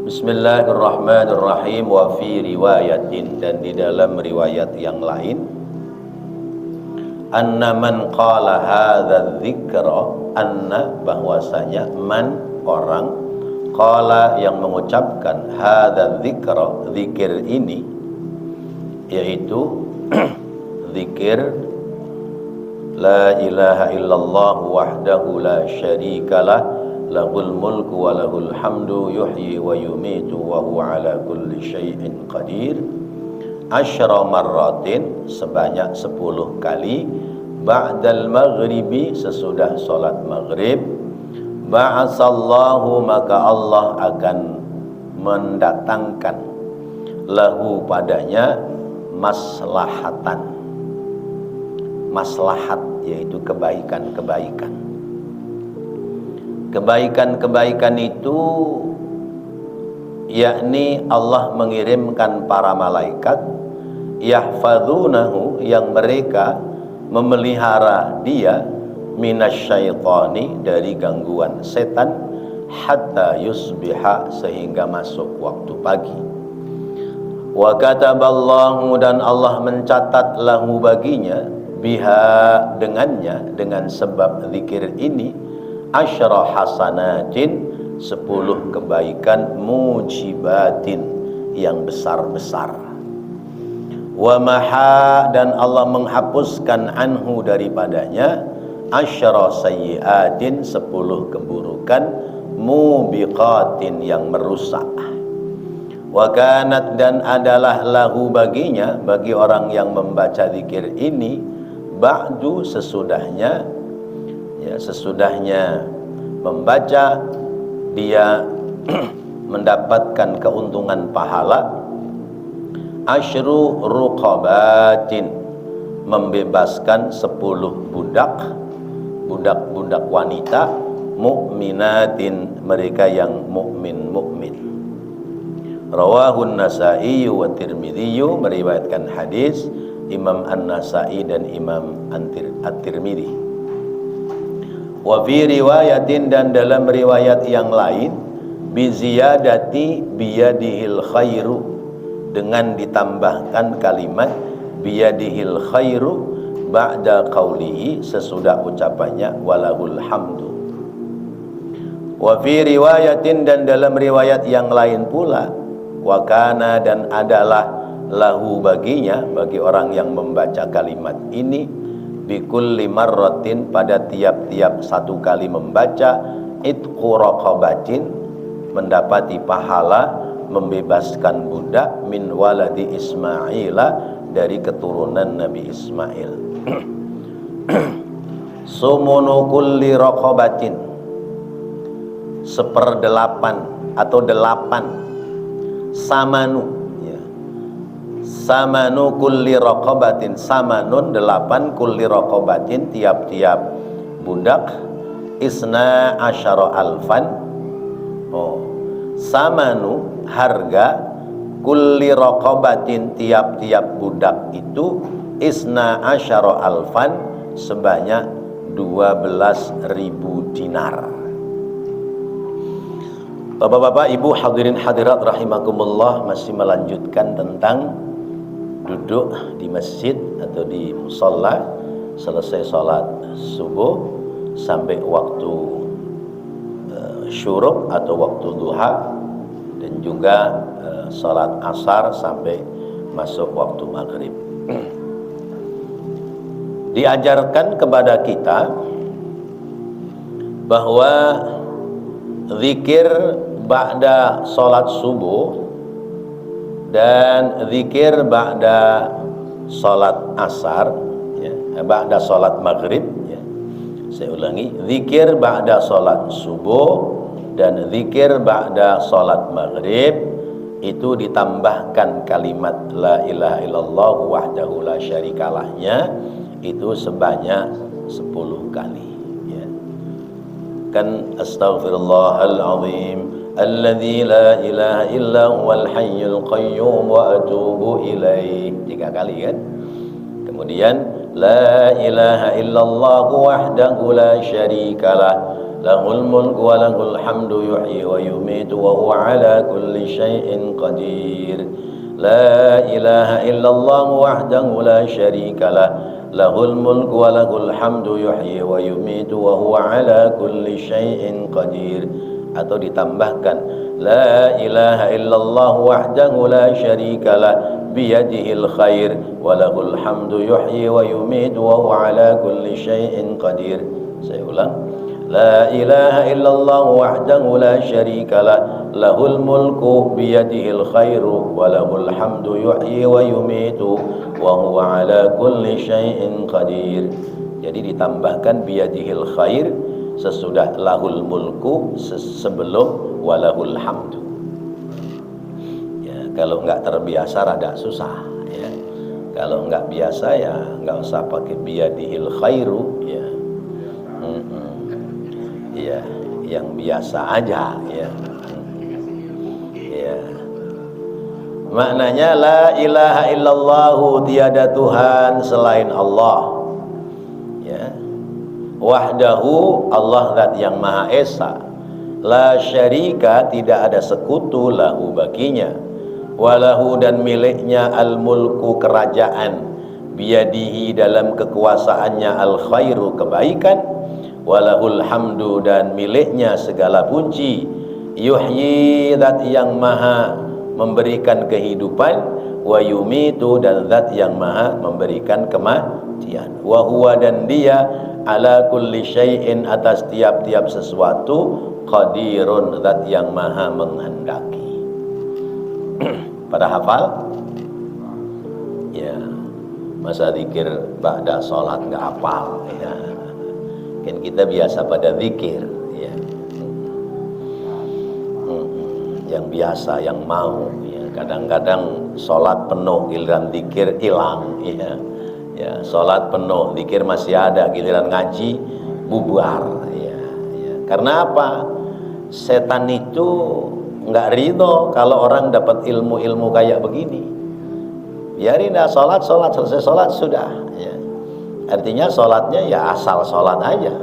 Bismillahirrahmanirrahim. Wa fi riwayatin, dan di dalam riwayat yang lain, anna man qala hadza dzikra, anna bahwasanya man orang, qala yang mengucapkan hadza dzikra zikir ini, yaitu zikir la ilaha illallah wahdahu la syarikalah lahul mulku wa lahul hamdu yuhyi wa yumitu wa huwa ala kulli syai'in qadir, asyra marratin, sebanyak 10 kali, ba'dal maghribi, sesudah salat maghrib, ba'asallahu, maka Allah akan mendatangkan, lahu padanya, maslahatan, maslahat yaitu kebaikan-kebaikan. Kebaikan-kebaikan itu yakni Allah mengirimkan para malaikat yahfazunahu, yang mereka memelihara dia, minasyaitani, dari gangguan setan, hatta yusbiha, sehingga masuk waktu pagi. Wa kataballahu, dan Allah mencatat, lahu baginya, biha, dengannya, dengan sebab zikir ini, asyra hasanatin, 10 kebaikan, mujibatin, yang besar-besar. Wa maha, dan Allah menghapuskan, anhu, daripadanya, asyra sayyiatin, 10 keburukan, mubiqatin, yang merusak. Wa kanat, dan adalah, lahu baginya, bagi orang yang membaca zikir ini, ba'du, sesudahnya, ya, sesudahnya membaca, dia mendapatkan keuntungan pahala, asyru ruqabatin, membebaskan 10 budak, budak-budak wanita, mukminatin, mereka yang mukmin-mukmin. Rawahun Nasa'i wa Tirmidzi, meriwayatkan hadis Imam An-Nasa'i dan Imam At-Tirmidzi. Wa fi riwayatin, dan dalam riwayat yang lain, bi ziyadati biyadihil khairu, dengan ditambahkan kalimat biyadihil khairu ba'da qaulihi, sesudah ucapannya walahul hamdu. Wa fi riwayatin, dan dalam riwayat yang lain pula, wa kana, dan adalah, lahu baginya, bagi orang yang membaca kalimat ini, bikulli marratin, pada tiap-tiap 1 kali membaca, itqu raqabatin, mendapati pahala membebaskan budak, min waladi Ismaila, dari keturunan Nabi Ismail. Sumunu kulli raqabatin, 1/8 atau 8, samanu, samanu kulli raqabatin, samanun 8, kulli raqabatin, tiap-tiap budak, isna asyara alfan, samanu, harga, kulli raqabatin, tiap-tiap budak itu, isna asyara alfan, sebanyak 12.000 dinar. Bapak-bapak, ibu, hadirin hadirat rahimakumullah, masih melanjutkan tentang duduk di masjid atau di musalla selesai sholat subuh sampai waktu syuruk atau waktu duha, dan juga sholat asar sampai masuk waktu maghrib. Diajarkan kepada kita bahwa zikir ba'da sholat subuh dan zikir ba'da sholat asar, ya, ba'da sholat maghrib, ya. Saya ulangi, zikir ba'da sholat subuh dan zikir ba'da sholat maghrib itu ditambahkan kalimat la ilaha illallah wahdahu la syarikalahnya, itu sebanyak 10 kali, ya. Kan astaghfirullahal azim alladzi la ilaha illa huwal hayyul qayyum wa atubu ilaih, 3 kali kan. Kemudian la ilaha illallah wahdahu la syarikalah lahul mulku wa lahul hamdu yuhyi wa yumitu wa huwa ala kulli syai'in qadir. La ilaha illallah wahdahu la syarika lah, lahul mulku wa lahul hamdu yuhyi wa yumitu wa huwa ala kulli syai'in qadir. Atau ditambahkan la ilaha illallah wahdahu la syarika lah, biyadihil khair wa lahul hamdu yuhyi wa yumitu wa huwa ala kulli syai'in qadir. Saya ulang, la ilaha illallah wahdahu la syarika lah, lahul mulku biyadihil khairu wa lahul hamdu yuhyi wa yumitu wa huwa ala kulli syai'in qadir. Jadi ditambahkan biyadihil khair sesudah lahul mulku, sebelum walahul hamdu. Ya, kalau enggak terbiasa rada susah ya. Kalau enggak biasa ya enggak usah pakai biyadihil khairu ya. Ya, yang biasa aja ya. Ya. Maknanya la ilaha illallah, tiada Tuhan selain Allah. Ya. Wahdahu, Allah zat yang maha esa. La syarika, tidak ada sekutu, lahu baginya. Walahu, dan miliknya, al mulku, kerajaan. Biyadihi, dalam kekuasaannya, al khairu, kebaikan. Walahul hamdu, dan miliknya segala puji. Yuhyi, zat yang maha memberikan kehidupan. Wa yumitu, dan zat yang maha memberikan kematian. Wa huwa, dan dia ala kulli syai'in, atas tiap-tiap sesuatu, qadirun, zat yang maha menghendaki. Pada hafal? Ya, masa zikir ba'da sholat nggak hafal ya. Kan kita biasa pada zikir ya. Yang biasa, yang mau ya. Kadang-kadang sholat penuh, giliran zikir hilang ya. Ya, sholat penuh, zikir masih ada, giliran ngaji bubar ya, ya. Karena apa? Setan itu nggak ridho kalau orang dapat ilmu-ilmu kayak begini. Biarin dah sholat, selesai sholat sudah ya. Artinya sholatnya ya asal sholat aja.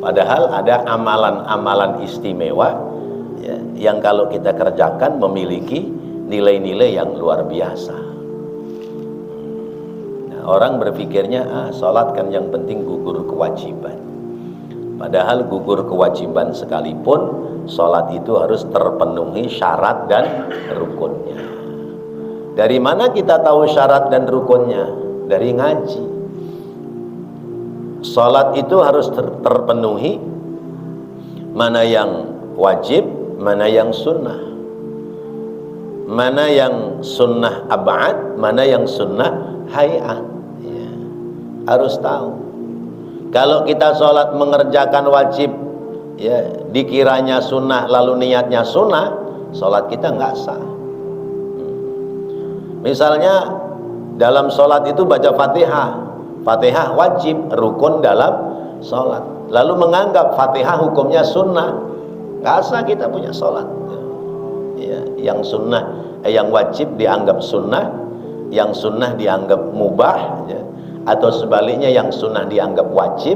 Padahal ada amalan-amalan istimewa ya, yang kalau kita kerjakan memiliki nilai-nilai yang luar biasa. Orang berpikirnya sholat kan yang penting gugur kewajiban. Padahal gugur kewajiban sekalipun, sholat itu harus terpenuhi syarat dan rukunnya. Dari mana kita tahu syarat dan rukunnya? Dari ngaji. Sholat itu harus terpenuhi, mana yang wajib, mana yang sunnah. Mana yang sunnah ab'ad, mana yang sunnah hayat ya. Harus tahu. Kalau kita sholat mengerjakan wajib ya, dikiranya sunnah lalu niatnya sunnah, sholat kita nggak sah. Misalnya dalam sholat itu baca Fatihah. Fatihah wajib, rukun dalam sholat. Lalu menganggap Fatihah hukumnya sunnah, nggak sah kita punya sholat ya. Yang sunnah, yang wajib dianggap sunnah, yang sunnah dianggap mubah ya. Atau sebaliknya yang sunnah dianggap wajib,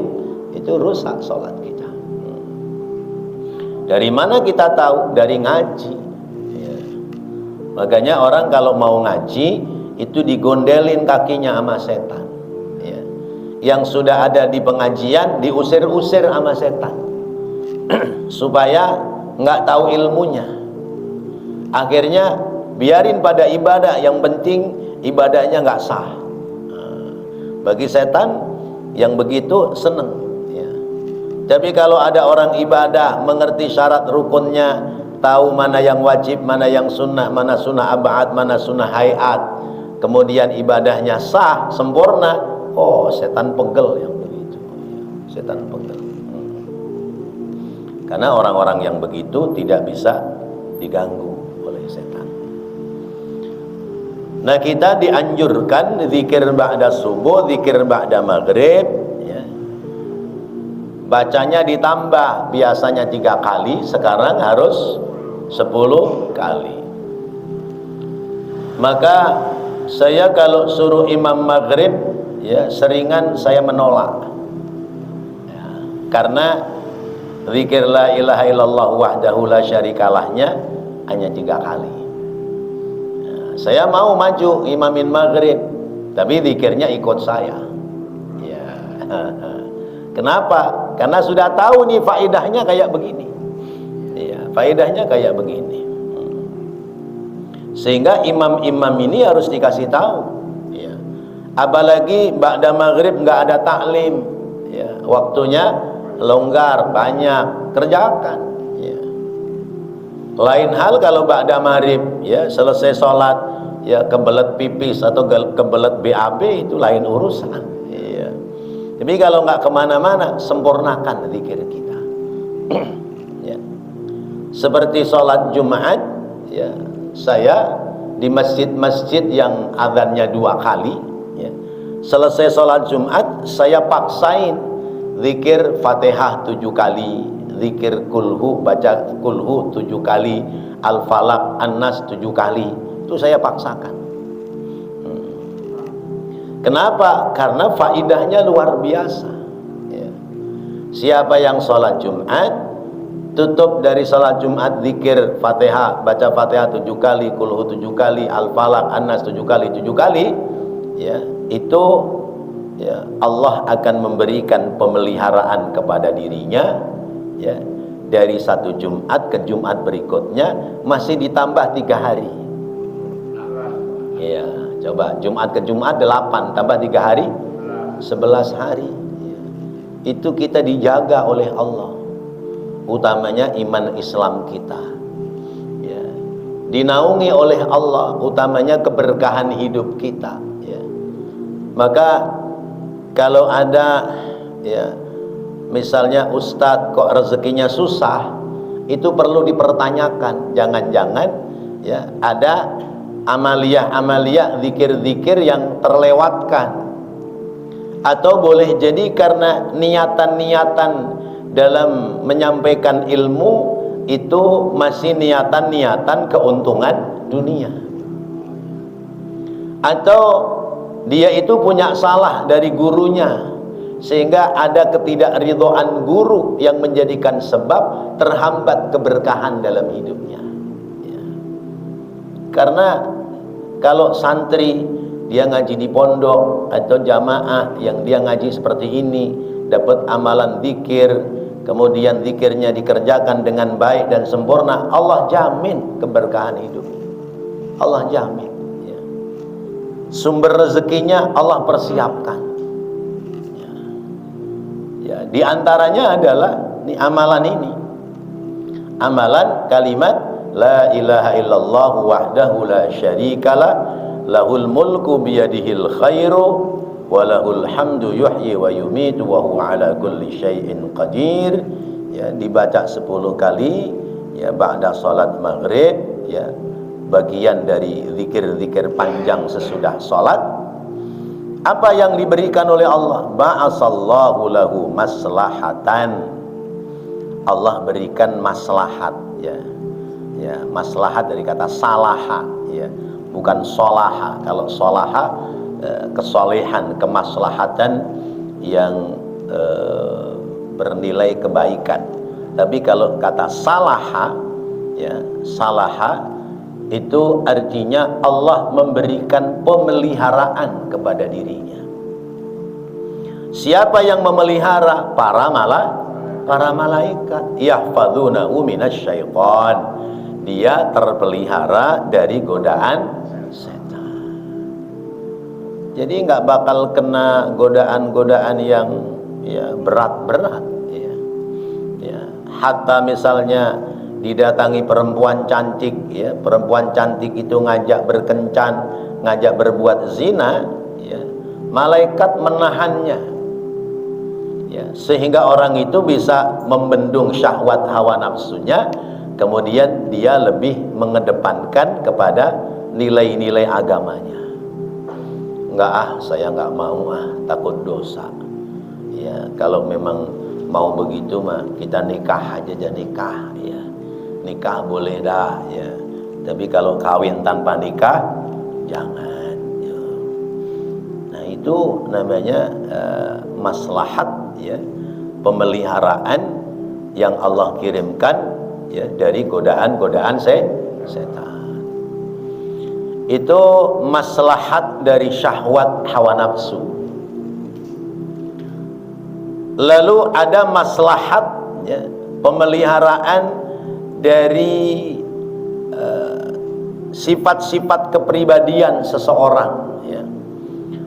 itu rusak sholat kita. Dari mana kita tahu? Dari ngaji ya. Makanya orang kalau mau ngaji itu digondelin kakinya sama setan ya. Yang sudah ada di pengajian diusir-usir sama setan supaya nggak tahu ilmunya. Akhirnya biarin pada ibadah, yang penting ibadahnya nggak sah. Bagi setan yang begitu seneng ya. Tapi kalau ada orang ibadah mengerti syarat rukunnya, tahu mana yang wajib, mana yang sunnah, mana sunnah ab'ad, mana sunnah hayat, kemudian ibadahnya sah, sempurna, oh setan pegel yang begitu ya. Setan pegel karena orang-orang yang begitu tidak bisa diganggu oleh setan. Nah, kita dianjurkan zikir ba'da subuh, zikir ba'da maghrib ya. Bacanya ditambah, biasanya 3 kali, sekarang harus 10 kali. Maka saya kalau suruh imam maghrib ya, seringan saya menolak ya. Karena Zikir la ilaha illallah wahdahu la syarikalahnya hanya 3 kali. Nah, saya mau maju imamin maghrib, tapi zikirnya ikut saya. Ya. Kenapa? Karena sudah tahu nih faedahnya kayak begini. Ya, faedahnya kayak begini. Sehingga imam-imam ini harus dikasih tahu. Ya. Apalagi ba'da maghrib nggak ada taklim. Ya, waktunya longgar, banyak, kerjakan. Ya. Lain hal kalau ba'da maghrib, ya selesai sholat, ya kebelet pipis atau kebelet BAB itu lain urusan. Ya. Tapi kalau nggak kemana-mana, sempurnakan zikir kita. Ya. Seperti sholat Jumat, ya saya di masjid-masjid yang azannya 2 kali, ya. Selesai sholat Jumat saya paksain zikir Fatihah 7 kali, zikir kulhu, baca kulhu 7 kali, Al-Falaq, An-Nas 7 kali. Itu saya paksakan. Kenapa? Karena faidahnya luar biasa. Ya. Siapa yang sholat Jumat, tutup dari sholat Jumat zikir Fatihah, baca Fatihah 7 kali, kulhu 7 kali, Al-Falaq, An-Nas 7 kali, ya, itu ya Allah akan memberikan pemeliharaan kepada dirinya, ya, dari 1 Jumat ke Jumat berikutnya masih ditambah 3 hari. Ya, coba Jumat ke Jumat 8 tambah 3 hari 11 hari. Ya. Itu kita dijaga oleh Allah, utamanya iman Islam kita, ya. Dinaungi oleh Allah, utamanya keberkahan hidup kita, ya. Maka kalau ada, ya, misalnya ustadz kok rezekinya susah, itu perlu dipertanyakan. Jangan-jangan, ya, ada amaliyah-amaliyah, zikir-zikir yang terlewatkan, atau boleh jadi karena niatan-niatan dalam menyampaikan ilmu itu masih niatan-niatan keuntungan dunia, atau dia itu punya salah dari gurunya sehingga ada ketidakridhaan guru yang menjadikan sebab terhambat keberkahan dalam hidupnya, ya. Karena kalau santri dia ngaji di pondok atau jamaah yang dia ngaji seperti ini, dapat amalan zikir, kemudian zikirnya dikerjakan dengan baik dan sempurna, Allah jamin keberkahan hidup. Allah jamin, ya. Sumber rezekinya Allah persiapkan, ya. Ya, di antaranya adalah amalan ini, amalan kalimat la ilaha illallah wahdahu la syarikalah lahul mulku biyadihil khairu walahul hamdu yuhyi wa yumitu wa huwa ala kulli syai'in qadir, ya, dibaca 10 kali, ya, ba'da salat maghrib, ya, bagian dari zikir-zikir panjang sesudah salat. Apa yang diberikan oleh Allah? Ba'asallahu lahu maslahatan. Allah berikan maslahat, ya. Ya, maslahat dari kata salaha, ya, bukan solaha. Kalau solaha kesolehan, kemaslahatan yang bernilai kebaikan. Tapi kalau kata salaha, ya, salaha itu artinya Allah memberikan pemeliharaan kepada dirinya. Siapa yang memelihara? Para malaikat. Yahfazunahu minasyaitan. Dia terpelihara dari godaan setan. Jadi nggak bakal kena godaan-godaan yang, ya, berat-berat, ya. Ya, hatta misalnya didatangi perempuan cantik, ya, perempuan cantik itu ngajak berkencan, ngajak berbuat zina, ya, malaikat menahannya, ya, sehingga orang itu bisa membendung syahwat hawa nafsunya. Kemudian dia lebih mengedepankan kepada nilai-nilai agamanya. Enggak, saya enggak mau, takut dosa. Ya, kalau memang mau begitu mah kita nikah aja, nikah, ya. Nikah boleh dah, ya. Tapi kalau kawin tanpa nikah jangan, ya. Nah, itu namanya maslahat, ya, pemeliharaan yang Allah kirimkan ya dari godaan-godaan setan. Itu maslahat dari syahwat hawa nafsu. Lalu ada maslahat ya, pemeliharaan dari sifat-sifat kepribadian seseorang ya.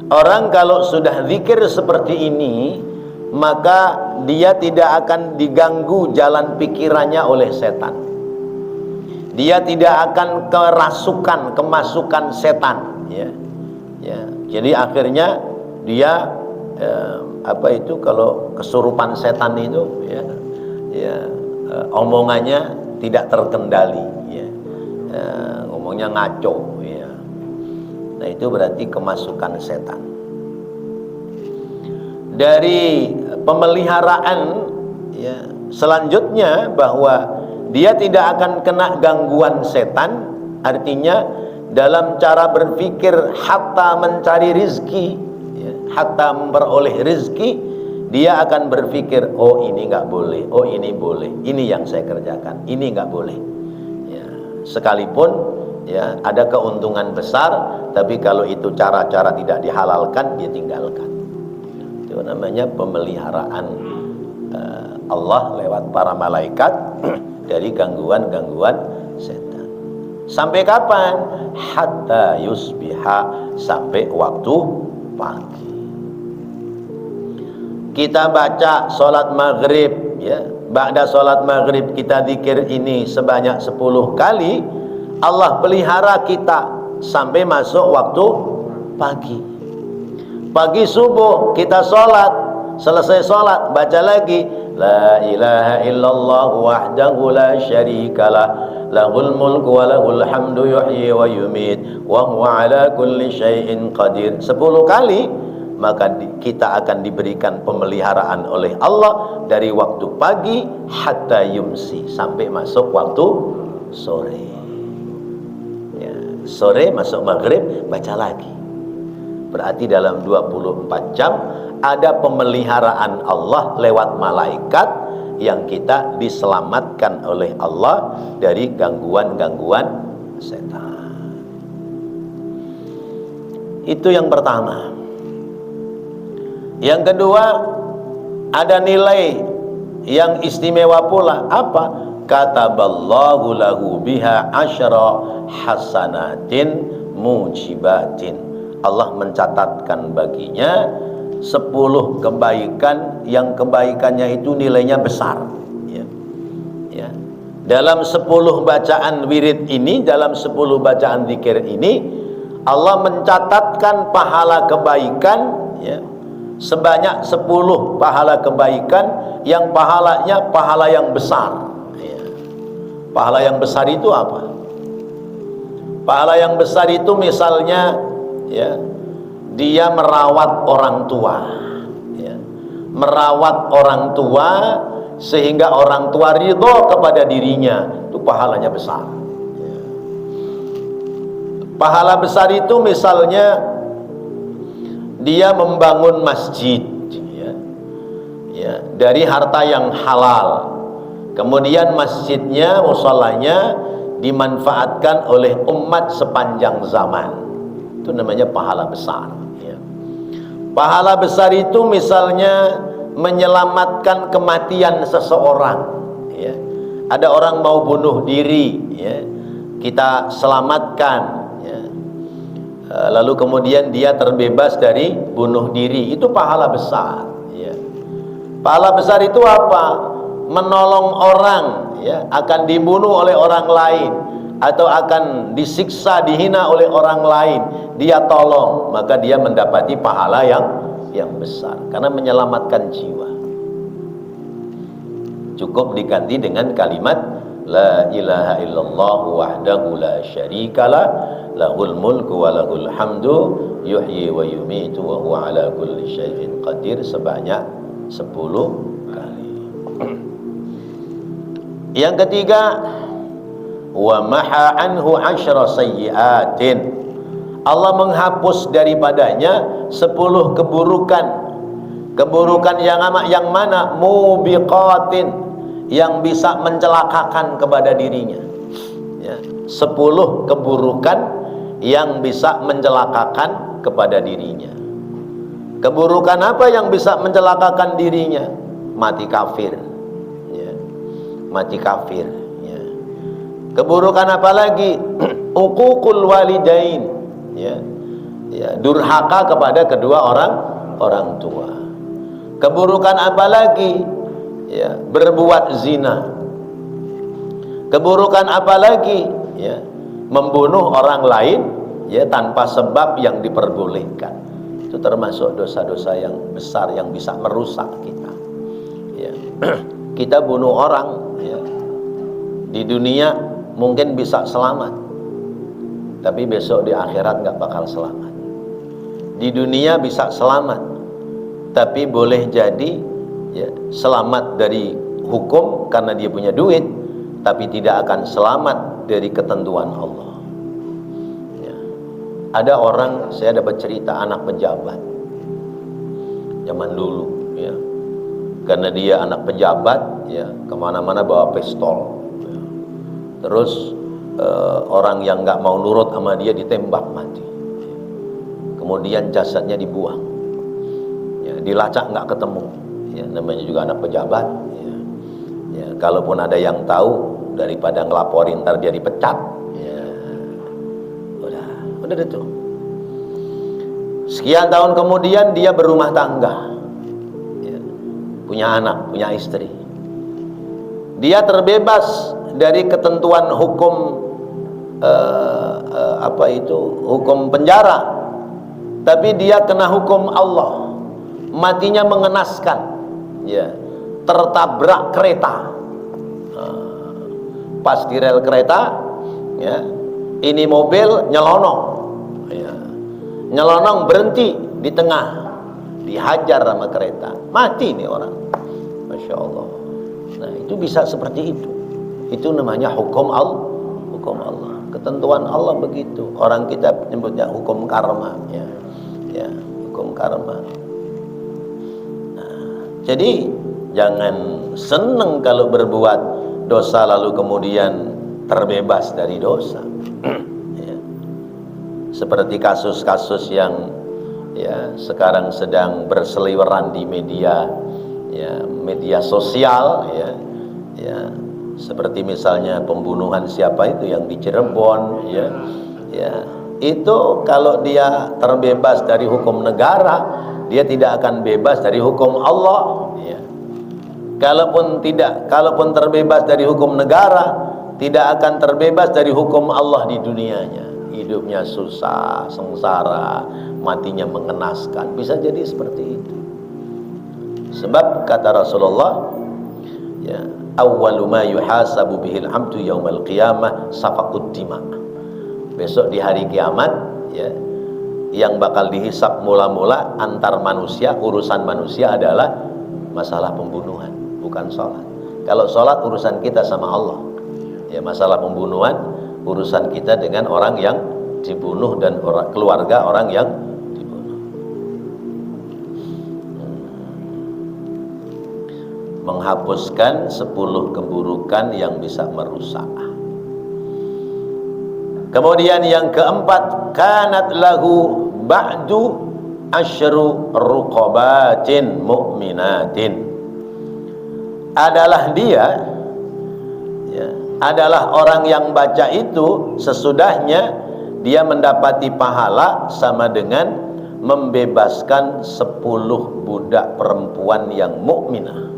Orang kalau sudah zikir seperti ini, maka dia tidak akan diganggu jalan pikirannya oleh setan. Dia tidak akan kemasukan setan ya. Ya. Jadi akhirnya dia kalau kesurupan setan itu omongannya tidak terkendali ya. Ngomongnya ngaco ya. Nah itu berarti kemasukan setan. Dari pemeliharaan ya, selanjutnya bahwa dia tidak akan kena gangguan setan, artinya dalam cara berpikir hatta mencari rizki ya, hatta memperoleh rizki, dia akan berpikir oh ini nggak boleh, oh ini boleh, ini yang saya kerjakan, ini nggak boleh ya. Sekalipun ya ada keuntungan besar, tapi kalau itu cara-cara tidak dihalalkan, dia tinggalkan. Itu namanya pemeliharaan Allah lewat para malaikat dari gangguan-gangguan setan. Sampai kapan? Hatta yusbiha, sampai waktu pagi. Kita baca sholat maghrib ya, ba'da sholat maghrib kita zikir ini sebanyak 10 kali, Allah pelihara kita sampai masuk waktu pagi. Pagi subuh kita sholat, selesai sholat baca lagi la ilaha illallah wahdahu la syarikalah lahul mulku wa lahul hamdu yuhyi wa yumit wa huwa ala kulli syai'in qadir 10 kali, maka kita akan diberikan pemeliharaan oleh Allah dari waktu pagi hatta yumsi, sampai masuk waktu sore ya. Sore masuk maghrib baca lagi, berarti dalam 24 jam ada pemeliharaan Allah lewat malaikat yang kita diselamatkan oleh Allah dari gangguan-gangguan setan. Itu yang pertama. Yang kedua, ada nilai yang istimewa pula. Apa? Kataballahu lahu biha asyara hasanatin mujibatin. Allah mencatatkan baginya 10 kebaikan yang kebaikannya itu nilainya besar ya. Ya. Dalam 10 bacaan wirid ini, dalam 10 bacaan zikir ini, Allah mencatatkan pahala kebaikan ya, sebanyak 10 pahala kebaikan yang pahalanya pahala yang besar ya. Pahala yang besar itu apa? Pahala yang besar itu misalnya ya, dia merawat orang tua ya. Merawat orang tua sehingga orang tua ridho kepada dirinya, itu pahalanya besar ya. Pahala besar itu misalnya dia membangun masjid ya. Ya, dari harta yang halal, kemudian masjidnya, musholanya dimanfaatkan oleh umat sepanjang zaman, itu namanya pahala besar ya. Pahala besar itu misalnya menyelamatkan kematian seseorang ya. Ada orang mau bunuh diri ya, kita selamatkan ya. Lalu kemudian dia terbebas dari bunuh diri, itu pahala besar ya. Pahala besar itu apa? Menolong orang ya, akan dibunuh oleh orang lain atau akan disiksa, dihina oleh orang lain, dia tolong, maka dia mendapati pahala yang besar karena menyelamatkan jiwa. Cukup diganti dengan kalimat la ilaha illallah wahdahu la syarikalah lahul mulku wa lahul hamdu yuhyi wa yumitu wa huwa ala kulli syai'in qadir sebanyak 10 kali. Yang ketiga, wa maha anhu asyra sayyiatin, Allah menghapus daripadanya 10 keburukan. Keburukan yang mana? Mubiqatin, yang bisa mencelakakan kepada dirinya. Ya, 10 keburukan yang bisa mencelakakan kepada dirinya. Keburukan apa yang bisa mencelakakan dirinya? Mati kafir. Ya, mati kafir. Ya. Keburukan apa lagi? Uququl walidain. Ya. Ya, durhaka kepada kedua orang tua. Keburukan apa lagi? Ya, berbuat zina. Keburukan apa lagi? Ya, membunuh orang lain ya tanpa sebab yang diperbolehkan. Itu termasuk dosa-dosa yang besar yang bisa merusak kita. Ya. Kita bunuh orang ya. Di dunia mungkin bisa selamat, tapi besok di akhirat nggak bakal selamat. Di dunia bisa selamat, tapi boleh jadi ya, selamat dari hukum karena dia punya duit, tapi tidak akan selamat dari ketentuan Allah. Ya. Ada orang, saya dapat cerita anak pejabat zaman dulu ya, karena dia anak pejabat ya, kemana-mana bawa pistol ya. Terus orang yang nggak mau nurut sama dia ditembak mati. Kemudian jasadnya dibuang ya, dilacak nggak ketemu ya, namanya juga anak pejabat ya. Ya, kalaupun ada yang tahu, daripada ngelaporin ntar dia dipecat ya, udah itu. Sekian tahun kemudian dia berumah tangga ya, punya anak, punya istri. Dia terbebas dari ketentuan hukum hukum penjara, tapi dia kena hukum Allah, matinya mengenaskan ya, tertabrak kereta. Pas di rel kereta ya, ini mobil nyelonong ya, nyelonong berhenti di tengah, dihajar sama kereta, mati nih orang. Masya Allah. Nah itu bisa seperti itu namanya hukum Allah. Hukum Allah, ketentuan Allah begitu. Orang kita menyebutnya hukum karma ya. Ya, hukum karma. Nah, jadi jangan seneng kalau berbuat dosa lalu kemudian terbebas dari dosa. Ya. Seperti kasus-kasus yang ya sekarang sedang berseliweran di media ya, media sosial ya. Ya, seperti misalnya pembunuhan siapa itu yang di Cirebon ya. Ya, itu kalau dia terbebas dari hukum negara, dia tidak akan bebas dari hukum Allah ya. Kalaupun terbebas dari hukum negara, tidak akan terbebas dari hukum Allah di dunianya. Hidupnya susah, sengsara, matinya mengenaskan. Bisa jadi seperti itu. Sebab kata Rasulullah ya, awwalu ma yuhasabu bihil abdu yaumal qiyamah safaqud dima. Besok di hari kiamat ya, yang bakal dihisab mula-mula antar manusia, urusan manusia adalah masalah pembunuhan, bukan sholat. Kalau sholat urusan kita sama Allah ya, masalah pembunuhan urusan kita dengan orang yang dibunuh dan keluarga orang yang dibunuh. Menghapuskan 10 keburukan yang bisa merusak. Kemudian yang keempat, kanat lahu ba'du asyru ruqabatin mu'minatin. Adalah dia ya, adalah orang yang baca itu sesudahnya dia mendapati pahala sama dengan membebaskan 10 budak perempuan yang mukminah.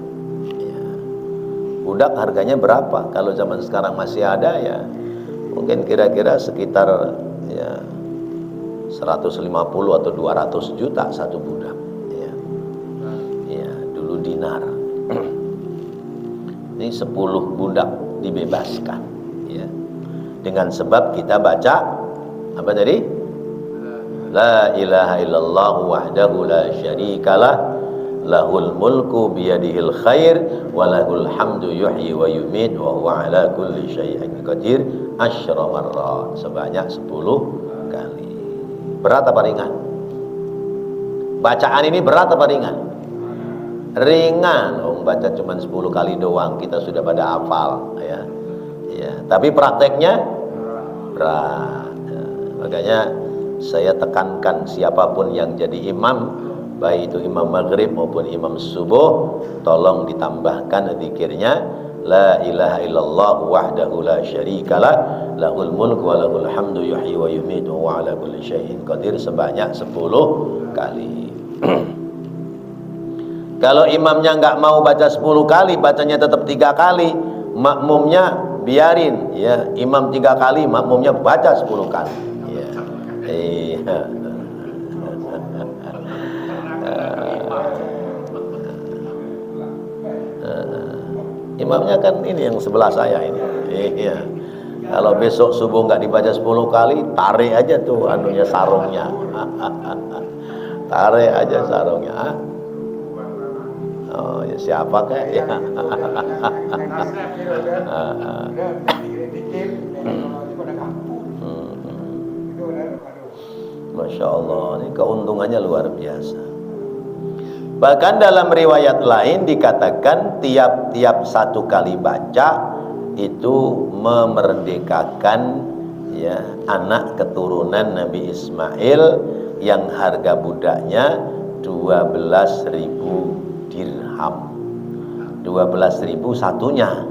Ya. Budak harganya berapa? Kalau zaman sekarang masih ada ya, mungkin kira-kira sekitar ya 150 atau 200 juta satu budak ya. Ya, dulu dinar. Ini 10 budak dibebaskan ya. Dengan sebab kita baca apa tadi? La ilaha illallah wahdahu la syarikalah lahul mulku biyadihil khair wa lahul hamdu yuhyi wa yumit wa huwa ala kulli syai'in qadir asyra marrat, sebanyak 10 kali. Berat apa ringan? Bacaan ini berat apa ringan? ringan, baca cuma 10 kali doang kita sudah pada hafal ya. Ya, tapi prakteknya berat. Ya, makanya saya tekankan siapapun yang jadi imam, baik itu imam maghrib maupun imam subuh, tolong ditambahkan zikirnya la ilaha illallah wahdahu la syarikalah lahul mulku wa lahul hamdu yuhyi wa yumitu wa ala kulli syai'in qadir sebanyak 10 kali. Kalau imamnya nggak mau baca 10 kali, bacanya tetap 3 kali, makmumnya biarin ya, imam 3 kali, makmumnya baca 10 kali ya. Imamnya kan ini yang sebelah saya ini. Iya. Kalau besok subuh nggak dibaca 10 kali, tarik aja tuh anunya sarungnya. Tarik aja sarungnya. Oh, ya siapa kayak ya. Masya Allah, ini keuntungannya luar biasa. Bahkan dalam riwayat lain dikatakan tiap-tiap 1 kali baca itu memerdekakan ya anak keturunan Nabi Ismail yang harga budaknya 12.000 dirham. 12.000 satunya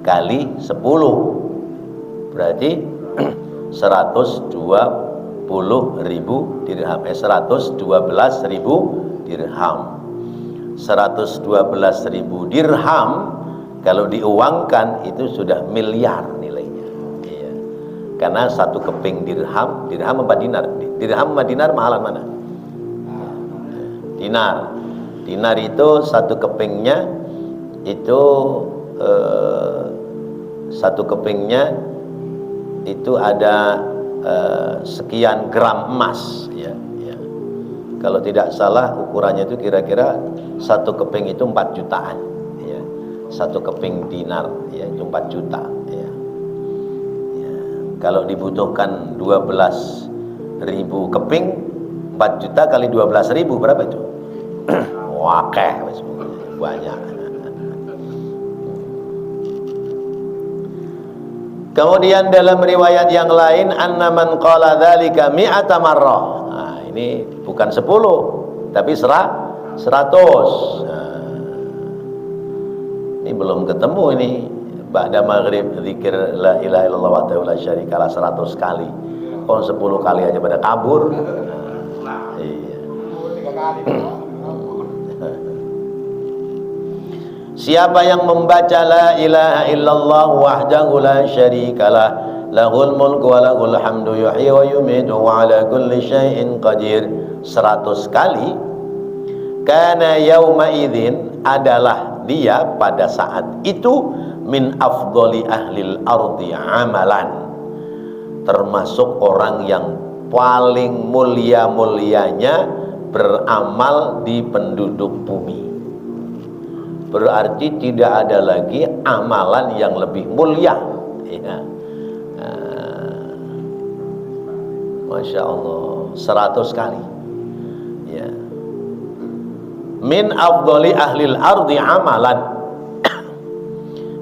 kali 10 berarti 120.000 dirham. 112.000 dirham. 112.000 dirham kalau diuangkan itu sudah miliar nilainya. Iya. Karena 1 keping dirham apa dinar? Dirham sama dinar mahalan mana? Dinar. Dinar itu 1 kepingnya itu 1 kepingnya itu ada sekian gram emas ya. Kalau tidak salah ukurannya itu kira-kira 1 keping itu 4 jutaan ya. 1 keping dinar ya itu 4 juta ya. Ya. Kalau dibutuhkan 12.000 keping, 4 juta kali 12.000 berapa itu? Wakeh banyak. Kemudian dalam riwayat yang lain anna man qala dzalika mi'ata marrah. Nah, ini bukan 10 tapi 100. Nah, ini belum ketemu ini ba'da maghrib zikir la ilaha illallah wahdahu la syarikalah 100 kali. Oh 10 kali aja pada kabur. Nah, iya. Siapa yang membaca la ilaha illallah wahdahu la syarikalah lahul mulku wa lahul hamdu yuhyi wa yumitu wa ala kulli syai'in qadir 100 kali, kana yauma idzin adalah dia pada saat itu min afdhali ahlil ardi amalan, termasuk orang yang paling mulia-mulianya beramal di penduduk bumi. Berarti tidak ada lagi amalan yang lebih mulia ya. Masya Allah 100 kali ya. Min afdhali ahlil ardi amalan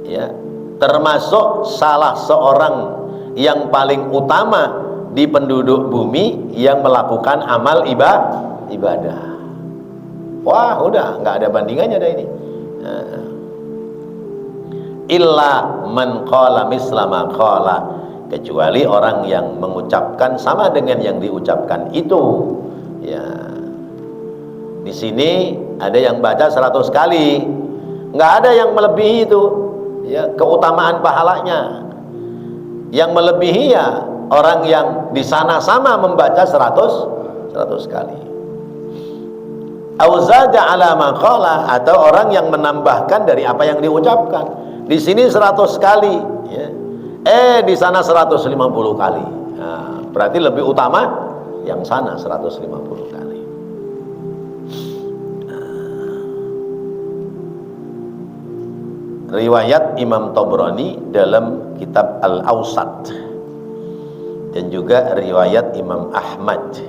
ya, termasuk salah seorang yang paling utama di penduduk bumi yang melakukan amal ibadah. Wah udah nggak ada bandingannya dah ini. Illa man qala mislama qala, kecuali orang yang mengucapkan sama dengan yang diucapkan itu ya. Di sini ada yang baca 100 kali, nggak ada yang melebihi itu ya keutamaan pahalanya. Yang melebihi ya orang yang di sana sama membaca 100 kali. Auzada ala ma qala, atau orang yang menambahkan dari apa yang diucapkan. Di sini 100 kali ya. Di sana 150 kali. Nah, berarti lebih utama yang sana 150 kali. Riwayat Imam Tabrani dalam kitab Al-Awsat dan juga riwayat Imam Ahmad.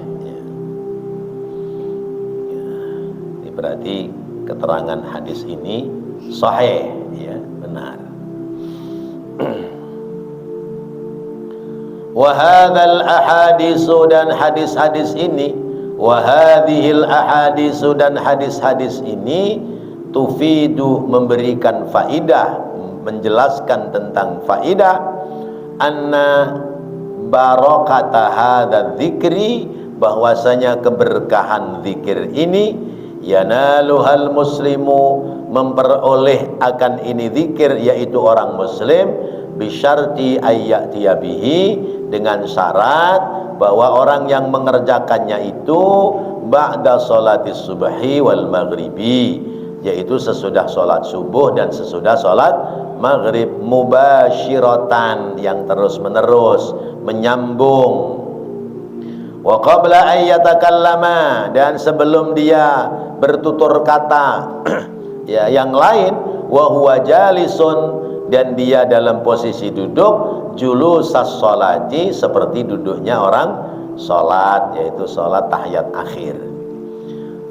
Berarti keterangan hadis ini sahih, ya, benar. Wa hadzal ahadisu, dan hadis-hadis ini, wa hadhil ahadisu, dan hadis-hadis ini tufidu, memberikan faidah, menjelaskan tentang faidah, anna barakata hadzal dzikri, bahwasanya keberkahan zikir ini, yanaluhal muslimu, memperoleh akan ini zikir, yaitu orang muslim, bisyarti ayyatiya bihi, dengan syarat bahwa orang yang mengerjakannya itu ba'da sholatis subhi wal maghribi, yaitu sesudah sholat subuh dan sesudah sholat maghrib, mubasyiratan, yang terus menerus menyambung, wa qabla an yatakallama, dan sebelum dia bertutur kata ya yang lain, wa huwa jalisun, dan dia dalam posisi duduk, julusas sholati, seperti duduknya orang sholat, yaitu sholat tahiyat akhir.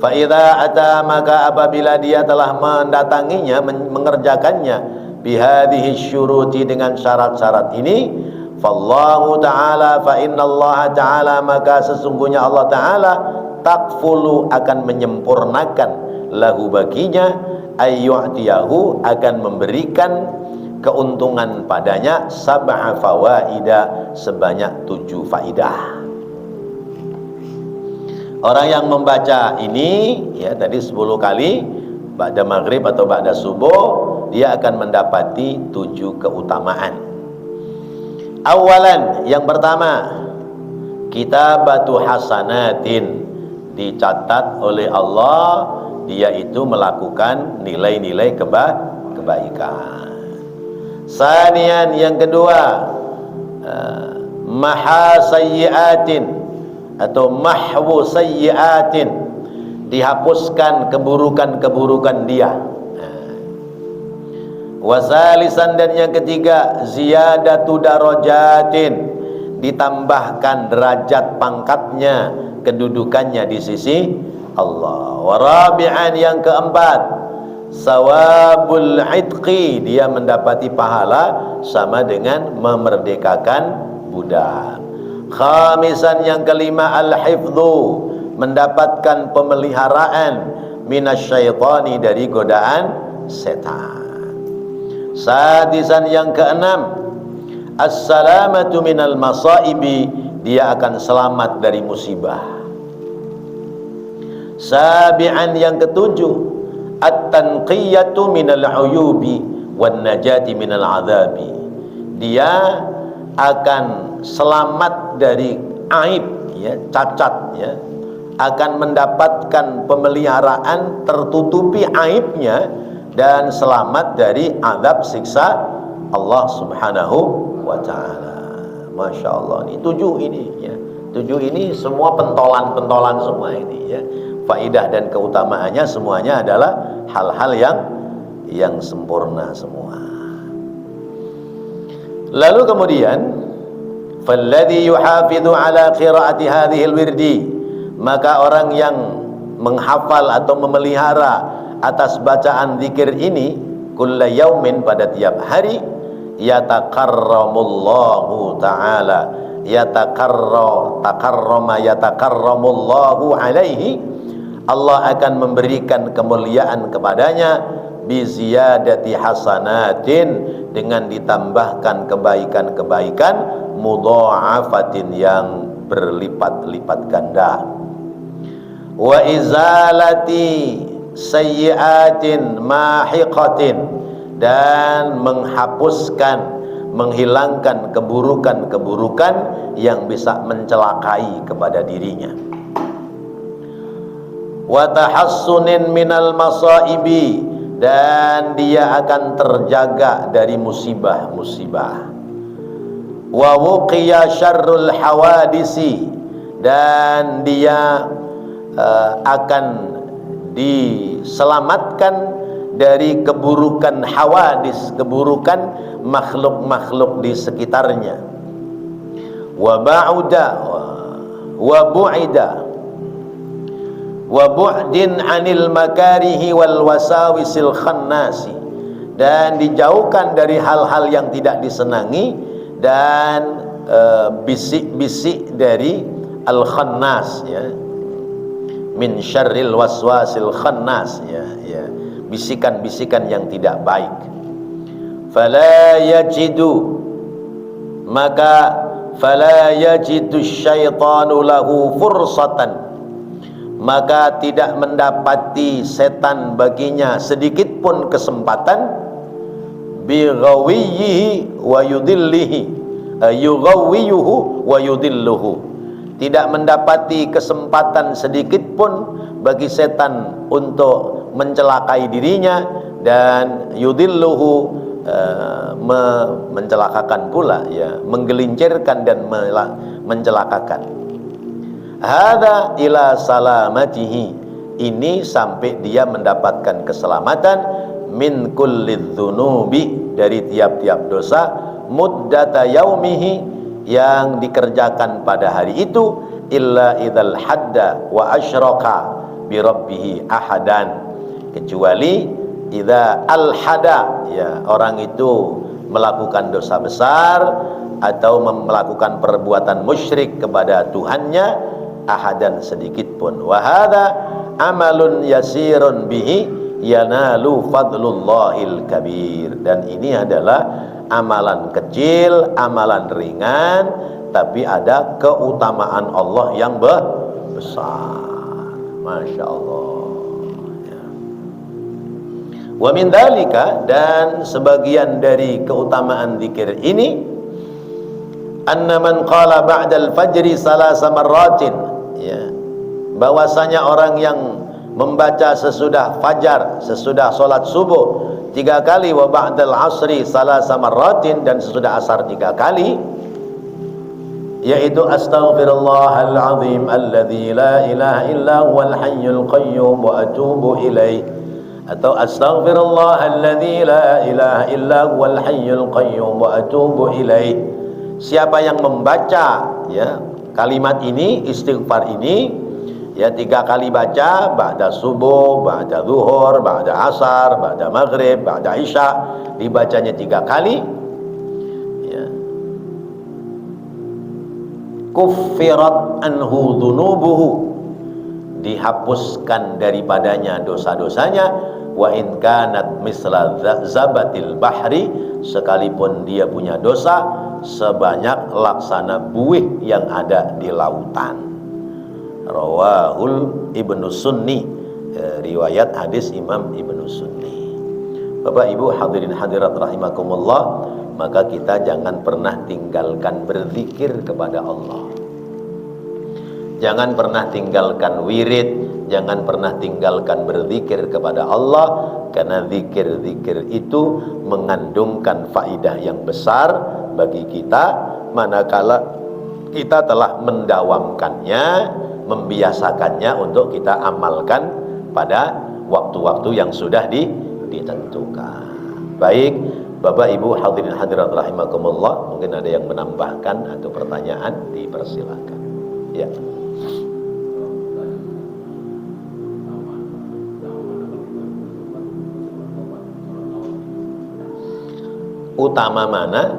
Fa idza ata, maka apabila dia telah mendatanginya, mengerjakannya, bihadhihi syuruti, dengan syarat-syarat ini, fallahu ta'ala, fa innallaha ta'ala, maka sesungguhnya Allah ta'ala, takfulu, akan menyempurnakan, lahu, baginya, ayyu'tiyahu, akan memberikan keuntungan padanya, sab'a fawaida, sebanyak 7 faidah. Orang yang membaca ini, ya, tadi 10 kali ba'da maghrib atau ba'da subuh, dia akan mendapati 7 keutamaan. Awalan, yang pertama, kitabatu hasanatin, dicatat oleh Allah, dia itu melakukan nilai-nilai kebaikan. Sanian, yang kedua, maha sayyiatin atau mahwu sayyiatin, dihapuskan keburukan-keburukan dia. Wasalisan, dan yang ketiga, ziyadatu darajatin, ditambahkan derajat pangkatnya, kedudukannya di sisi Allah. Warabi'an, yang keempat, sawabul itqi, dia mendapati pahala sama dengan memerdekakan budak. Khamisan, yang kelima, al-hifdhu, mendapatkan pemeliharaan, minasyaitani, dari godaan setan. Sadisan, yang keenam, as-salamatu minal masaibi, dia akan selamat dari musibah. Sabi'an, yang ketujuh, at-tanqiyatu minal uyubi wan najati minal azabi, dia akan selamat dari aib, ya, cacat, ya, akan mendapatkan pemeliharaan, tertutupi aibnya, dan selamat dari azab siksa Allah subhanahu wa ta'ala. Masya Allah, ini 7 ini, ya, 7 ini semua pentolan-pentolan semua ini, ya. Faidah dan keutamaannya semuanya adalah hal-hal yang sempurna semua. Lalu kemudian, falladhi yuhafidhu ala qiraati hadhil wirdi, maka orang yang menghafal atau memelihara atas bacaan zikir ini, kulla yaumin, pada tiap hari, yatakarramullahu ta'ala, yatakarramullahu alaihi, Allah akan memberikan kemuliaan kepadanya, biziyadati hasanatin, dengan ditambahkan kebaikan-kebaikan, mudha'afatin, yang berlipat-lipat ganda, wa izalati sayyiatin mahiqatin, dan menghapuskan, menghilangkan keburukan-keburukan yang bisa mencelakai kepada dirinya. Wa tahassunin minal masaibi, dan dia akan terjaga dari musibah-musibah. Wa wuqiya syarrul hawadisi, dan dia akan diselamatkan dari keburukan hawadis, keburukan makhluk-makhluk di sekitarnya. Wa ba'uda wa bu'ida wa bu'din 'anil makarihi wal wasawisil khannasi, dan dijauhkan dari hal-hal yang tidak disenangi dan bisik-bisik dari al-khannas, ya, min syarril waswasil khannas, ya, ya, bisikan-bisikan yang tidak baik. Fala yajidu, maka fala yajidu syaitanu lahu fursatan, maka tidak mendapati setan baginya sedikit pun kesempatan bi ghawiyhi wa yudillihi, yughawwiyuhu wa yudilluhu, tidak mendapati kesempatan sedikit pun bagi setan untuk mencelakai dirinya, dan yudilluhu, mencelakakan pula, ya, menggelincirkan dan mencelakakan. Hada ila salamatihi, ini sampai dia mendapatkan keselamatan, min kulli dzunubi, dari tiap-tiap dosa, muddata yaumihi, yang dikerjakan pada hari itu, illa idzal hadda wa asyraka bi rabbih ahadan, kecuali idza al-hada, ya, orang itu melakukan dosa besar atau melakukan perbuatan musyrik kepada Tuhannya, ahadan, sedikit pun. Wa hadza amalun yasirun bihi yanalu fadlullahil kabir, dan ini adalah amalan kecil, amalan ringan, tapi ada keutamaan Allah yang besar. Masya Allah, ya. Wa min dzalika, dan sebagian dari keutamaan zikir ini, anna man qala ba'dal fajri salasa marratin, ya, bahwasanya orang yang membaca sesudah fajar, sesudah salat subuh 3 kali, wa ba'dal asri salasa marratin, dan sesudah asar 3 kali, yaitu astaghfirullahal azim alladzi la ilaha illa huwal hayyul qayyum wa atubu ilaih, atau astaghfirullahal la ilaha illa huwal hayyul qayyum wa atubu ilaih. Siapa yang membaca, ya, kalimat ini, istighfar ini, ya, 3 kali baca, ba'da subuh, ba'da zuhur, ba'da asar, ba'da maghrib, ba'da isya, dibacanya 3 kali, ya, kuffirat anhu dhunubuhu, dihapuskan daripadanya dosa-dosanya, wa in kanat misla zabatil bahri, sekalipun dia punya dosa sebanyak laksana buih yang ada di lautan. Rawahul Ibnu Sunni, riwayat hadis Imam Ibnu Sunni. Bapak Ibu hadirin hadirat rahimakumullah, maka kita jangan pernah tinggalkan berzikir kepada Allah. Jangan pernah tinggalkan wirid, jangan pernah tinggalkan berzikir kepada Allah, karena zikir-zikir itu mengandungkan faidah yang besar bagi kita manakala kita telah mendawamkannya, membiasakannya untuk kita amalkan pada waktu-waktu yang sudah ditentukan. Baik, Bapak Ibu hadirin hadirat rahimakumullah, mungkin ada yang menambahkan atau pertanyaan, dipersilakan. Ya. Utama mana?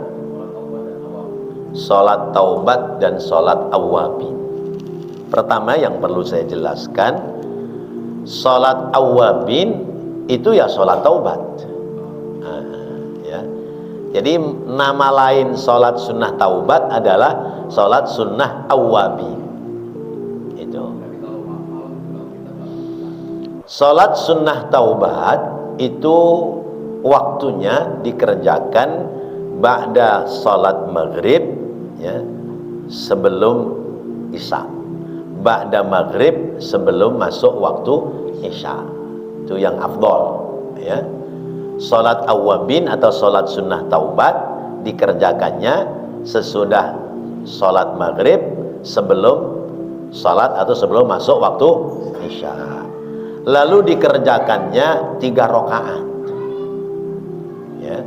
Salat taubat dan salat awwabin. Pertama yang perlu saya jelaskan, salat awwabin itu ya salat taubat. Ya. Jadi nama lain salat sunnah taubat adalah salat sunnah awwabin. Itu. Salat sunnah taubat itu waktunya dikerjakan ba'da salat maghrib, ya, sebelum isya, ba'da maghrib sebelum masuk waktu isya, itu yang afdol, ya. Salat awwabin atau salat sunnah taubat dikerjakannya sesudah salat maghrib, sebelum salat atau sebelum masuk waktu isya, lalu dikerjakannya 3 rakaat, ya,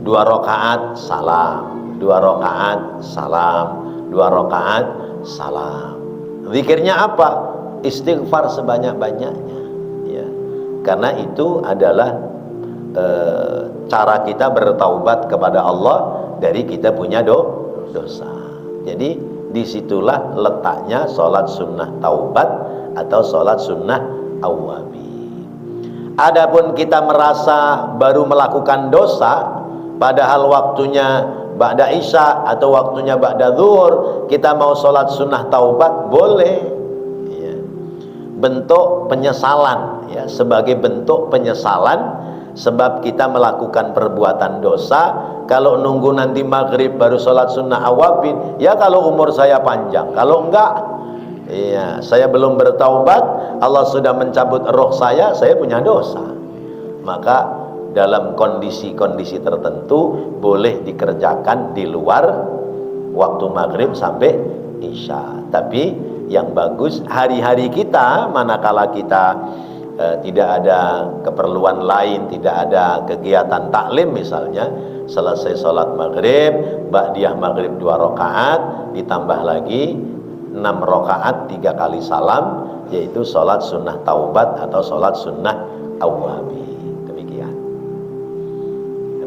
2 rakaat salam, 2 rakaat salam, 2 rakaat salam. Zikirnya apa? istighfar sebanyak-banyaknya, ya. Karena itu adalah cara kita bertaubat kepada Allah dari kita punya dosa. Jadi disitulah letaknya sholat sunnah taubat atau sholat sunnah awabi. Adapun kita merasa baru melakukan dosa, padahal waktunya ba'da isya atau waktunya ba'da zuhur, kita mau sholat sunnah taubat, boleh, ya. Bentuk penyesalan, ya, sebagai bentuk penyesalan sebab kita melakukan perbuatan dosa. Kalau nunggu nanti maghrib baru sholat sunnah awabin, ya kalau umur saya panjang. Kalau enggak, iya, saya belum bertaubat, Allah sudah mencabut roh saya punya dosa. Maka dalam kondisi-kondisi tertentu boleh dikerjakan di luar waktu maghrib sampai isya. Tapi yang bagus hari-hari kita, manakala kita tidak ada keperluan lain, tidak ada kegiatan taklim misalnya, selesai sholat maghrib, ba'diyah maghrib 2 rakaat, ditambah lagi 6 rakaat 3 kali salam, yaitu sholat sunnah taubat atau sholat sunnah awabi. Demikian.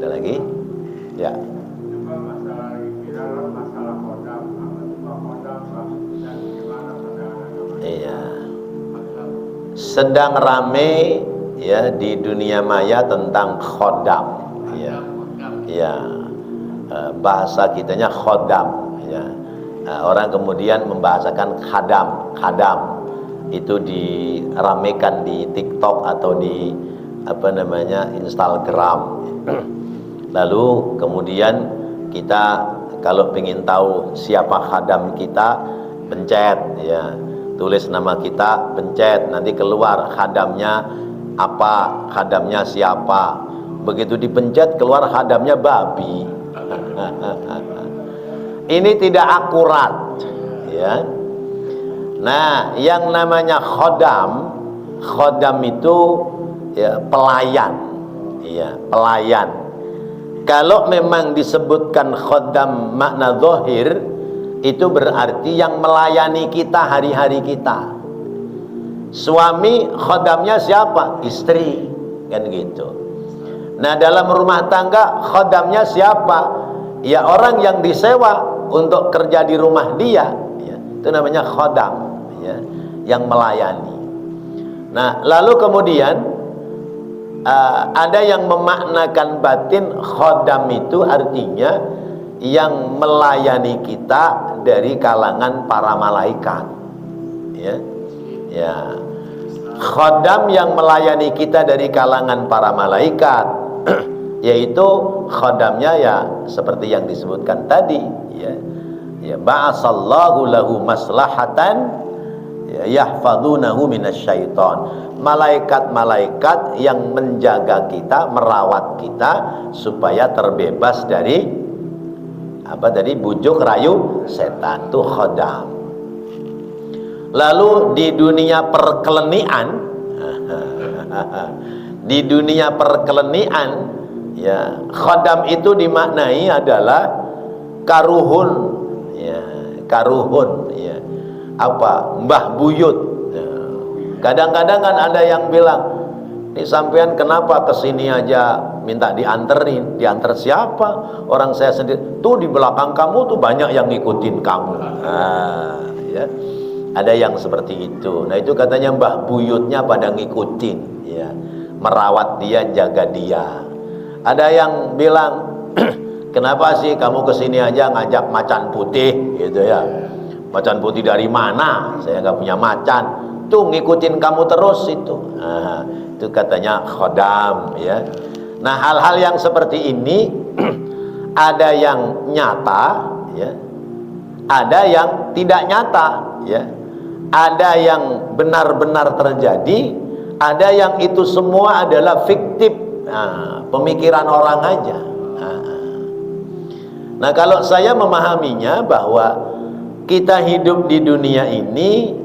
Ada lagi? Ya. Iya. Sedang rame, ya, di dunia maya tentang khodam, ya, ya, bahasa kitanya khodam, ya. Orang kemudian membahasakan khadam itu diramekan di TikTok atau di Instagram. Lalu kemudian kita kalau ingin tahu siapa khadam kita, pencet, ya, tulis nama kita, pencet, nanti keluar khadamnya apa, khadamnya siapa. Begitu dipencet keluar khadamnya babi. Ini tidak akurat, ya. Nah, yang namanya khodam itu, ya, pelayan, ya, pelayan. Kalau memang disebutkan khodam makna zahir, itu berarti yang melayani kita hari-hari kita. Suami khodamnya siapa? Istri, kan gitu. Nah, dalam rumah tangga khodamnya siapa? Ya, orang yang disewa untuk kerja di rumah dia, ya, itu namanya khodam, ya, yang melayani. Nah, lalu kemudian ada yang memaknakan batin khodam itu artinya yang melayani kita dari kalangan para malaikat, ya, ya. Khodam yang melayani kita dari kalangan para malaikat, yaitu khodamnya ya seperti yang disebutkan tadi, ya, ya, ba'asallahu lahu maslahatan, ya, yahfadunahu minasyaiton. Malaikat-malaikat yang menjaga kita, merawat kita supaya terbebas dari bujuk rayu setan, itu khodam. Lalu di dunia perkelenian, di dunia perkelenian, ya, khodam itu dimaknai adalah karuhun, ya, karuhun, ya, mbah buyut. Kadang-kadang kan ada yang bilang, ini sampean kenapa kesini aja minta dianterin? Diantar siapa? Orang saya sendiri. Tuh di belakang kamu tuh banyak yang ngikutin kamu. Nah, ya. Ada yang seperti itu. Nah, itu katanya mbah buyutnya pada ngikutin, ya, merawat dia, jaga dia. Ada yang bilang, kenapa sih kamu kesini aja ngajak macan putih, gitu ya? Macan putih dari mana? Saya nggak punya macan. Tuh ngikutin kamu terus itu. Nah, itu katanya khodam, ya. Nah, hal-hal yang seperti ini ada yang nyata, ya, ada yang tidak nyata, ya. Ada yang benar-benar terjadi, ada yang itu semua adalah fiktif, pemikiran orang aja. Nah, kalau saya memahaminya bahwa kita hidup di dunia ini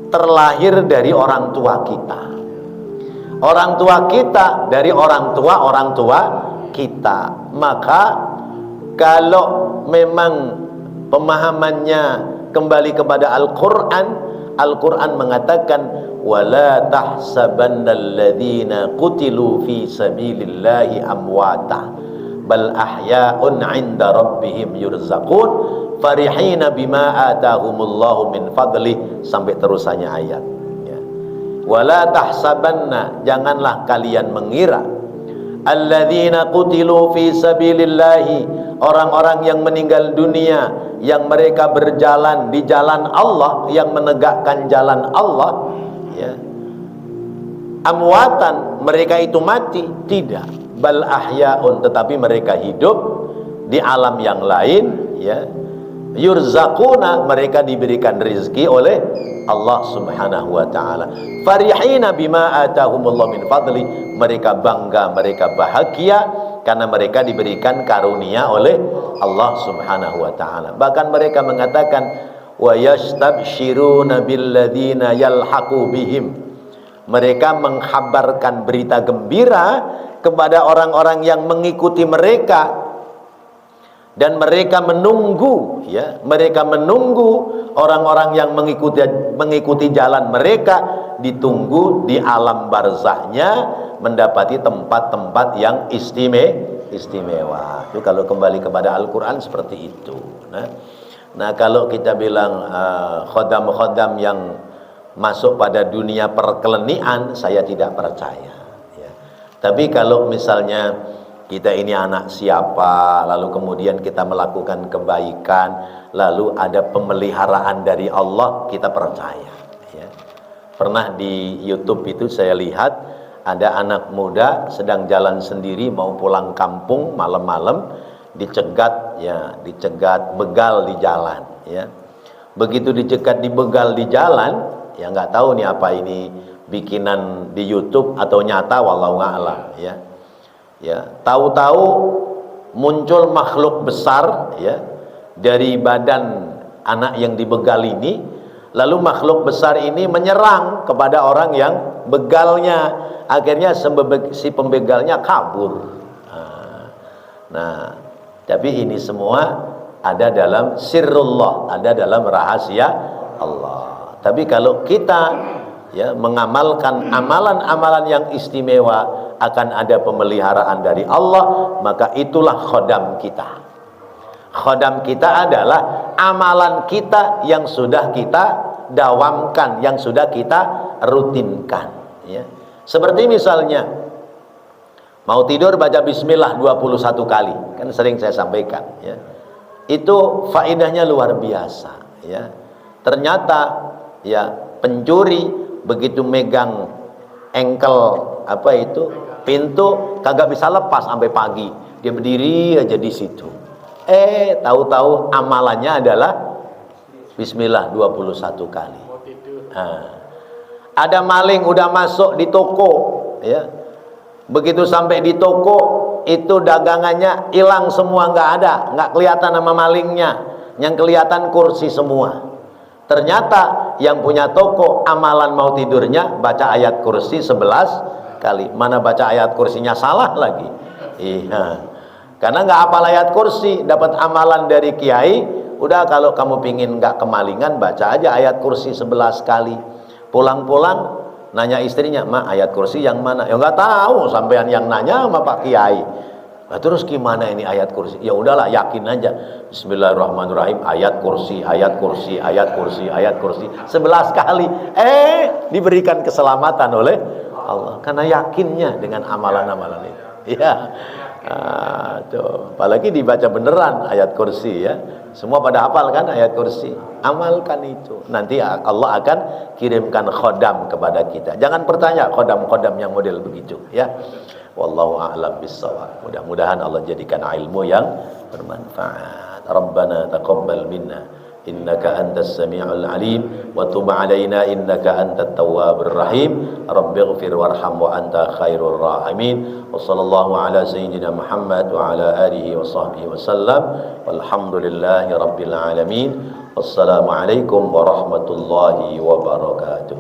terlahir dari orang tua kita. Orang tua kita dari orang tua kita. Maka kalau memang pemahamannya kembali kepada Al-Quran, Al-Quran mengatakan wala tahsabannal ladzina qutilu fi sabilillahi amwata bal ahya'un 'inda rabbihim yurzaqun farihina bima atahumullahu min fadlih, sampai terusannya ayat ya. Wala tahsabanna, janganlah kalian mengira, alladzina qutilu fi sabilillahi, orang-orang yang meninggal dunia yang mereka berjalan di jalan Allah, yang menegakkan jalan Allah ya, amwatan, mereka itu mati, tidak, bal ahya'un, tetapi mereka hidup di alam yang lain ya, yurzaquna, mereka diberikan rezeki oleh Allah Subhanahu wa taala, farihina bima atahumullah min fadli, mereka bangga, mereka bahagia karena mereka diberikan karunia oleh Allah Subhanahu wa taala. Bahkan mereka mengatakan wa yastabsyiruna billadzina yalhaqu bihim, mereka menghabarkan berita gembira kepada orang-orang yang mengikuti mereka, dan mereka menunggu ya, mereka menunggu orang-orang yang mengikuti jalan mereka, ditunggu di alam barzahnya, mendapati tempat-tempat yang istimewa. Itu kalau kembali kepada Al-Quran seperti itu. Nah kalau kita bilang khodam-khodam yang masuk pada dunia perkelenian, saya tidak percaya ya. Tapi kalau misalnya kita ini anak siapa, lalu kemudian kita melakukan kebaikan, lalu ada pemeliharaan dari Allah, kita percaya ya. Pernah di YouTube itu saya lihat ada anak muda sedang jalan sendiri mau pulang kampung malam-malam, dicegat ya, dicegat begal di jalan ya. Begitu dicegat di begal di jalan ya, nggak tahu nih apa ini bikinan di YouTube atau nyata, wallahu a'lam ya. Ya, tahu-tahu muncul makhluk besar ya dari badan anak yang dibegal ini, lalu makhluk besar ini menyerang kepada orang yang begalnya, akhirnya si pembegalnya kabur. Nah, tapi ini semua ada dalam sirrullah, ada dalam rahasia Allah. Tapi kalau kita ya mengamalkan amalan-amalan yang istimewa, akan ada pemeliharaan dari Allah, maka itulah khodam kita. Khodam kita adalah amalan kita yang sudah kita dawamkan, yang sudah kita rutinkan ya. Seperti misalnya mau tidur baca bismillah 21 kali, kan sering saya sampaikan ya. Itu faedahnya luar biasa ya. Ternyata ya pencuri begitu megang engkel apa itu pintu kagak bisa lepas sampai pagi, dia berdiri aja di situ. Tahu-tahu amalannya adalah bismillah 21 kali. Ada maling udah masuk di toko ya. Begitu sampai di toko itu dagangannya hilang semua, nggak ada, nggak kelihatan nama malingnya, yang kelihatan kursi semua. Ternyata yang punya toko amalan mau tidurnya baca ayat kursi 11 kali. Mana baca ayat kursinya salah lagi. Iya. Karena nggak hafal ayat kursi, dapat amalan dari kiai, udah kalau kamu pingin nggak kemalingan baca aja ayat kursi 11 kali. Pulang-pulang nanya istrinya, "Ma, ayat kursi yang mana?" Ya nggak tahu, sampean yang nanya sama Pak Kiai. Nah, terus gimana ini ayat kursi? Ya udahlah, yakin aja. Bismillahirrahmanirrahim, ayat kursi, ayat kursi, ayat kursi, ayat kursi 11 kali. Diberikan keselamatan oleh Allah karena yakinnya dengan amalan-amalan itu. Ya. Tuh, apalagi dibaca beneran ayat kursi ya. Semua pada hafal kan ayat kursi. Amalkan itu. Nanti Allah akan kirimkan khodam kepada kita. Jangan bertanya khodam-khodam yang model begitu ya. Wallahu a'lam bissawab. Mudah-mudahan Allah jadikan ilmu yang bermanfaat. Rabbana taqabbal minna innaka antas sami'ul alim wa tub 'alaina innaka antat tawwabur rahim. Rabbighfir warham wa anta khairur rahimin. Wa sallallahu ala sayyidina Muhammad wa ala alihi wa sahbihi wasallam. Walhamdulillahi rabbil alamin. Wassalamu alaikum warahmatullahi wabarakatuh.